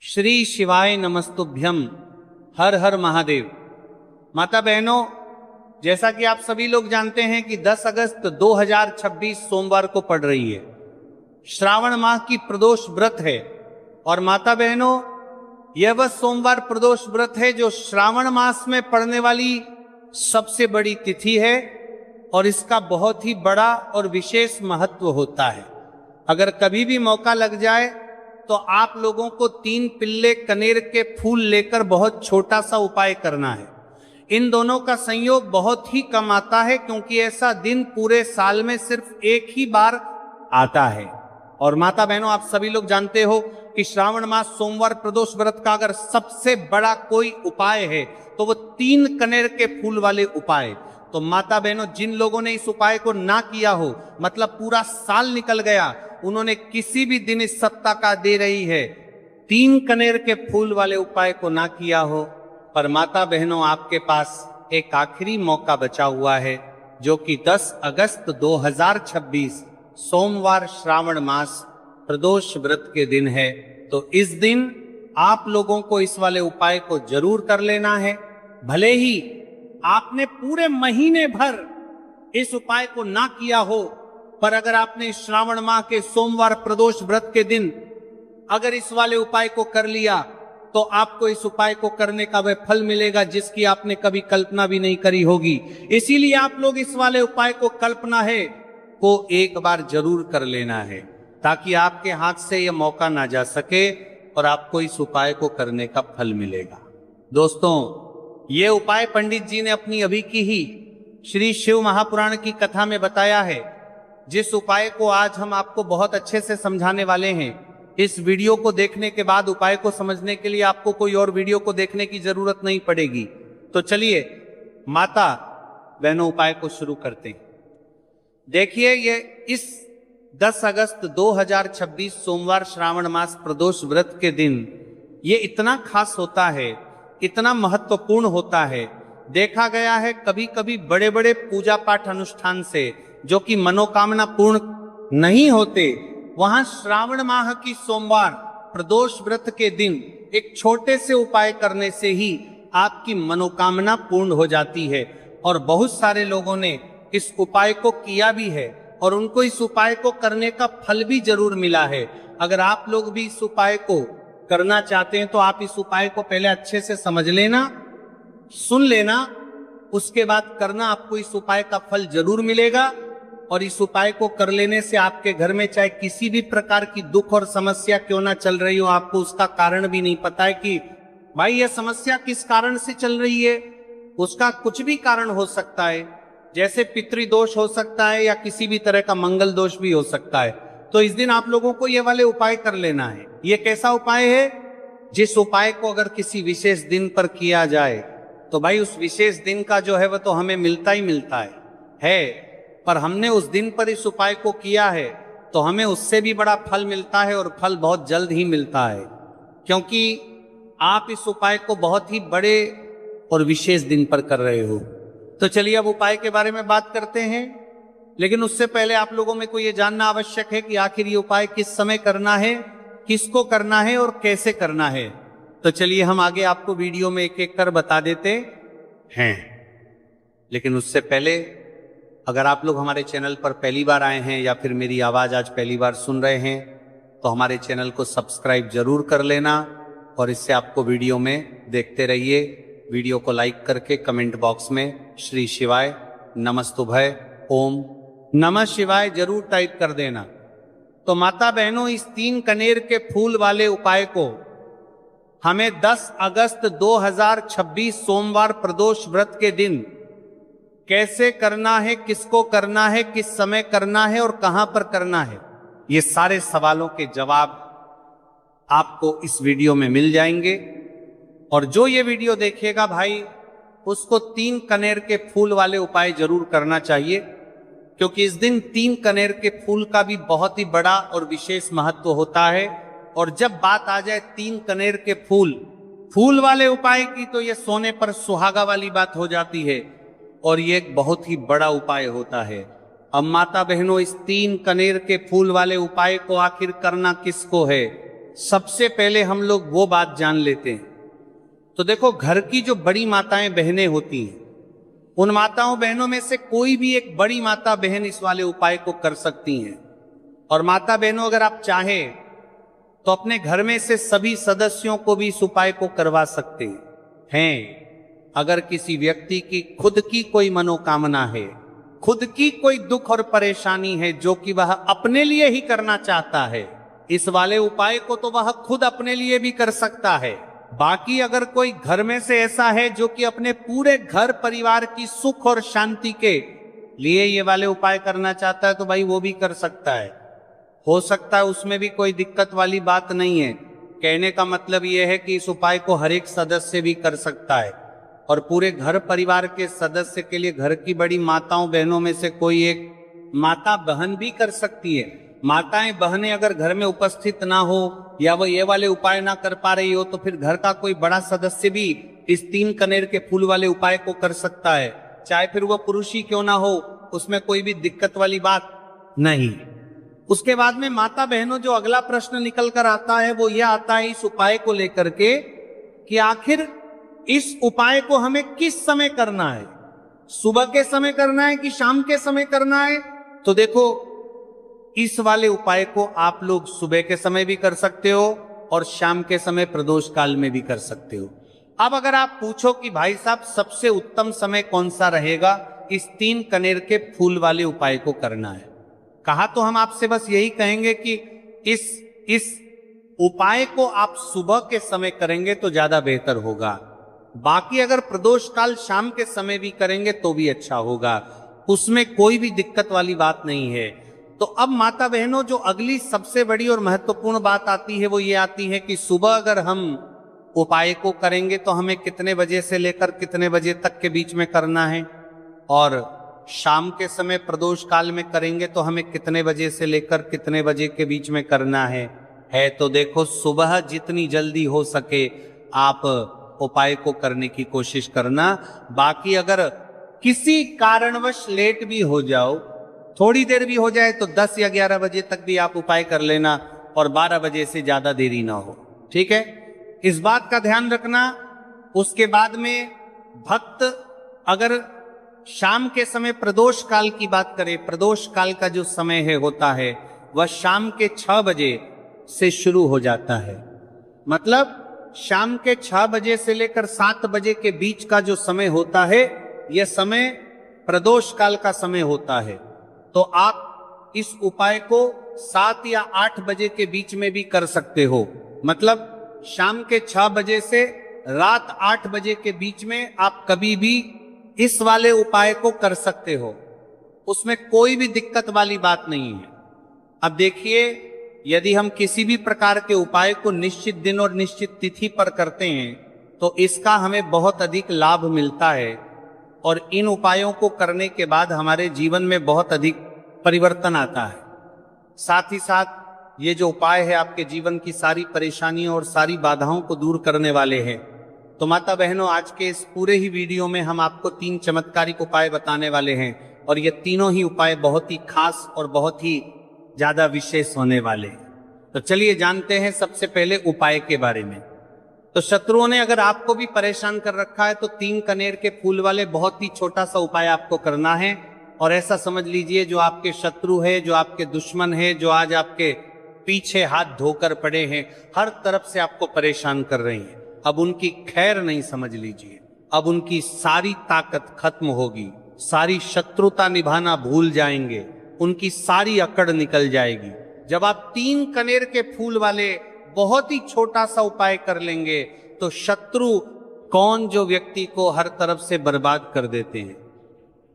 श्री शिवाय नमस्तुभ्यम। हर हर महादेव। माता बहनों, जैसा कि आप सभी लोग जानते हैं कि 10 अगस्त 2026 सोमवार को पड़ रही है। श्रावण माह की प्रदोष व्रत है। और माता बहनों, यह वह सोमवार प्रदोष व्रत है जो श्रावण मास में पड़ने वाली सबसे बड़ी तिथि है और इसका बहुत ही बड़ा और विशेष महत्व होता है। अगर कभी भी मौका लग जाए तो आप लोगों को 3 पिल्ले कनेर के फूल लेकर बहुत छोटा सा उपाय करना है। इन दोनों का संयोग बहुत ही कम आता है, क्योंकि ऐसा दिन पूरे साल में सिर्फ एक ही बार आता है। और माता बहनों, आप सभी लोग जानते हो कि श्रावण मास सोमवार प्रदोष व्रत का अगर सबसे बड़ा कोई उपाय है तो वो 3 कनेर के फूल वाले उपाय। तो माता बहनों, जिन लोगों ने इस उपाय को ना किया हो, मतलब पूरा साल निकल गया, उन्होंने किसी भी दिन इस सप्ताह का दे रही है 3 कनेर के फूल वाले उपाय को ना किया हो, पर माता बहनों आपके पास एक आखिरी मौका बचा हुआ है, जो कि 10 अगस्त 2026 सोमवार श्रावण मास प्रदोष व्रत के दिन है। तो इस दिन आप लोगों को इस वाले उपाय को जरूर कर लेना है। भले ही आपने पूरे महीने भर इस उपाय को ना किया हो, पर अगर आपने श्रावण माह के सोमवार प्रदोष व्रत के दिन अगर इस वाले उपाय को कर लिया तो आपको इस उपाय को करने का वह फल मिलेगा जिसकी आपने कभी कल्पना भी नहीं करी होगी। इसीलिए आप लोग इस वाले उपाय को कल्पना है को एक बार जरूर कर लेना है, ताकि आपके हाथ से यह मौका ना जा सके और आपको इस उपाय को करने का फल मिलेगा। दोस्तों, ये उपाय पंडित जी ने अपनी अभी की ही श्री शिव महापुराण की कथा में बताया है, जिस उपाय को आज हम आपको बहुत अच्छे से समझाने वाले हैं। इस वीडियो को देखने के बाद उपाय को समझने के लिए आपको कोई और वीडियो को देखने की जरूरत नहीं पड़ेगी। तो चलिए माता बहनों, उपाय को शुरू करते हैं। देखिए, ये इस 10 अगस्त 2026 सोमवार श्रावण मास प्रदोष व्रत के दिन ये इतना खास होता है, इतना महत्वपूर्ण होता है। देखा गया है कभी कभी बड़े बड़े पूजा पाठ अनुष्ठान से जो कि मनोकामना पूर्ण नहीं होते, वहां श्रावण माह की सोमवार प्रदोष व्रत के दिन एक छोटे से उपाय करने से ही आपकी मनोकामना पूर्ण हो जाती है। और बहुत सारे लोगों ने इस उपाय को किया भी है और उनको इस उपाय को करने का फल भी जरूर मिला है। अगर आप लोग भी इस उपाय को करना चाहते हैं तो आप इस उपाय को पहले अच्छे से समझ लेना, सुन लेना, उसके बाद करना। आपको इस उपाय का फल जरूर मिलेगा। और इस उपाय को कर लेने से आपके घर में चाहे किसी भी प्रकार की दुख और समस्या क्यों ना चल रही हो, आपको उसका कारण भी नहीं पता है कि भाई यह समस्या किस कारण से चल रही है। उसका कुछ भी कारण हो सकता है, जैसे पितृदोष हो सकता है या किसी भी तरह का मंगल दोष भी हो सकता है। तो इस दिन आप लोगों को ये वाले उपाय कर लेना है। ये कैसा उपाय है? जिस उपाय को अगर किसी विशेष दिन पर किया जाए तो भाई उस विशेष दिन का जो है वह तो हमें मिलता ही मिलता है। पर हमने उस दिन पर इस उपाय को किया है तो हमें उससे भी बड़ा फल मिलता है, और फल बहुत जल्द ही मिलता है, क्योंकि आप इस उपाय को बहुत ही बड़े और विशेष दिन पर कर रहे हो। तो चलिए अब उपाय के बारे में बात करते हैं। लेकिन उससे पहले आप लोगों में को ये जानना आवश्यक है कि आखिर ये उपाय किस समय करना है, किसको करना है और कैसे करना है। तो चलिए हम आगे आपको वीडियो में एक एक कर बता देते हैं। लेकिन उससे पहले, अगर आप लोग हमारे चैनल पर पहली बार आए हैं या फिर मेरी आवाज आज पहली बार सुन रहे हैं, तो हमारे चैनल को सब्सक्राइब जरूर कर लेना और इससे आपको वीडियो में देखते रहिए। वीडियो को लाइक करके कमेंट बॉक्स में श्री शिवाय नमस्तुभय ओम नमः शिवाय जरूर टाइप कर देना। तो माता बहनों, इस 3 कनेर के फूल वाले उपाय को हमें 10 अगस्त 2026 सोमवार प्रदोष व्रत के दिन कैसे करना है, किसको करना है, किस समय करना है और कहां पर करना है, ये सारे सवालों के जवाब आपको इस वीडियो में मिल जाएंगे। और जो ये वीडियो देखेगा भाई, उसको 3 कनेर के फूल वाले उपाय जरूर करना चाहिए, क्योंकि इस दिन 3 कनेर के फूल का भी बहुत ही बड़ा और विशेष महत्व होता है। और जब बात आ जाए 3 कनेर के फूल वाले उपाय की, तो ये सोने पर सुहागा वाली बात हो जाती है और ये एक बहुत ही बड़ा उपाय होता है। अब माता बहनों, इस 3 कनेर के फूल वाले उपाय को आखिर करना किसको है? सबसे पहले हम लोग वो बात जान लेते हैं। तो देखो, घर की जो बड़ी माताएं बहनें होती हैं, उन माताओं बहनों में से कोई भी एक बड़ी माता बहन इस वाले उपाय को कर सकती हैं। और माता बहनों, अगर आप चाहें तो अपने घर में से सभी सदस्यों को भी इस उपाय को करवा सकते हैं। अगर किसी व्यक्ति की खुद की कोई मनोकामना है, खुद की कोई दुख और परेशानी है जो कि वह अपने लिए ही करना चाहता है, इस वाले उपाय को तो वह खुद अपने लिए भी कर सकता है। बाकी अगर कोई घर में से ऐसा है जो कि अपने पूरे घर परिवार की सुख और शांति के लिए ये वाले उपाय करना चाहता है, तो भाई वो भी कर सकता है। हो सकता है उसमें भी कोई दिक्कत वाली बात नहीं है। कहने का मतलब यह है कि इस उपाय को हर एक सदस्य भी कर सकता है, और पूरे घर परिवार के सदस्य के लिए घर की बड़ी माताओं बहनों में से कोई एक माता बहन भी कर सकती है। माताएं बहनें अगर घर में उपस्थित ना हो या वो ये वाले उपाय ना कर पा रही हो, तो फिर घर का कोई बड़ा सदस्य भी इस 3 कनेर के फूल वाले उपाय को कर सकता है, चाहे फिर वह पुरुष ही क्यों ना हो, उसमें कोई भी दिक्कत वाली बात नहीं। उसके बाद में माता बहनों, जो अगला प्रश्न निकल कर आता है वो यह आता है इस उपाय को लेकर के कि आखिर इस उपाय को हमें किस समय करना है, सुबह के समय करना है कि शाम के समय करना है। तो देखो, इस वाले उपाय को आप लोग सुबह के समय भी कर सकते हो और शाम के समय प्रदोष काल में भी कर सकते हो। अब अगर आप पूछो कि भाई साहब सबसे उत्तम समय कौन सा रहेगा इस 3 कनेर के फूल वाले उपाय को करना है, कहा तो हम आपसे बस यही कहेंगे कि इस उपाय को आप सुबह के समय करेंगे तो ज्यादा बेहतर होगा। बाकी अगर प्रदोष काल शाम के समय भी करेंगे तो भी अच्छा होगा, उसमें कोई भी दिक्कत वाली बात नहीं है। तो अब माता बहनों, जो अगली सबसे बड़ी और महत्वपूर्ण बात आती है वो ये आती है कि सुबह अगर हम उपाय को करेंगे तो हमें कितने बजे से लेकर कितने बजे तक के बीच में करना है, और शाम के समय प्रदोष काल में करेंगे तो हमें कितने बजे से लेकर कितने बजे के बीच में करना है। तो देखो, सुबह जितनी जल्दी हो सके आप उपाय को करने की कोशिश करना। बाकी अगर किसी कारणवश लेट भी हो जाओ, थोड़ी देर भी हो जाए, तो 10 या 11 बजे तक भी आप उपाय कर लेना, और 12 बजे से ज्यादा देरी ना हो, ठीक है, इस बात का ध्यान रखना। उसके बाद में भक्त अगर शाम के समय प्रदोष काल की बात करें, प्रदोष काल का जो समय है होता है वह शाम के 6 बजे से शुरू हो जाता है। मतलब शाम के 6 बजे से लेकर 7 बजे के बीच का जो समय होता है, यह समय प्रदोष काल का समय होता है। तो आप इस उपाय को 7 या 8 बजे के बीच में भी कर सकते हो। मतलब शाम के 6 बजे से रात 8 बजे के बीच में आप कभी भी इस वाले उपाय को कर सकते हो, उसमें कोई भी दिक्कत वाली बात नहीं है। अब देखिए, यदि हम किसी भी प्रकार के उपाय को निश्चित दिन और निश्चित तिथि पर करते हैं तो इसका हमें बहुत अधिक लाभ मिलता है, और इन उपायों को करने के बाद हमारे जीवन में बहुत अधिक परिवर्तन आता है। साथ ही साथ ये जो उपाय है आपके जीवन की सारी परेशानियों और सारी बाधाओं को दूर करने वाले हैं। तो माता बहनों, आज के इस पूरे ही वीडियो में हम आपको 3 चमत्कारिक उपाय बताने वाले हैं, और ये तीनों ही उपाय बहुत ही खास और बहुत ही ज्यादा विशेष होने वाले हैं। तो चलिए जानते हैं सबसे पहले उपाय के बारे में। तो शत्रुओं ने अगर आपको भी परेशान कर रखा है तो 3 कनेर के फूल वाले बहुत ही छोटा सा उपाय आपको करना है। और ऐसा समझ लीजिए, जो आपके शत्रु है, जो आपके दुश्मन है, जो आज आपके पीछे हाथ धोकर पड़े हैं, हर तरफ से आपको परेशान कर रहे हैं, अब उनकी खैर नहीं समझ लीजिए। अब उनकी सारी ताकत खत्म होगी, सारी शत्रुता निभाना भूल जाएंगे, उनकी सारी अकड़ निकल जाएगी। जब आप 3 कनेर के फूल वाले बहुत ही छोटा सा उपाय कर लेंगे तो शत्रु कौन, जो व्यक्ति को हर तरफ से बर्बाद कर देते हैं,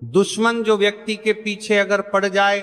दुश्मन जो व्यक्ति के पीछे अगर पड़ जाए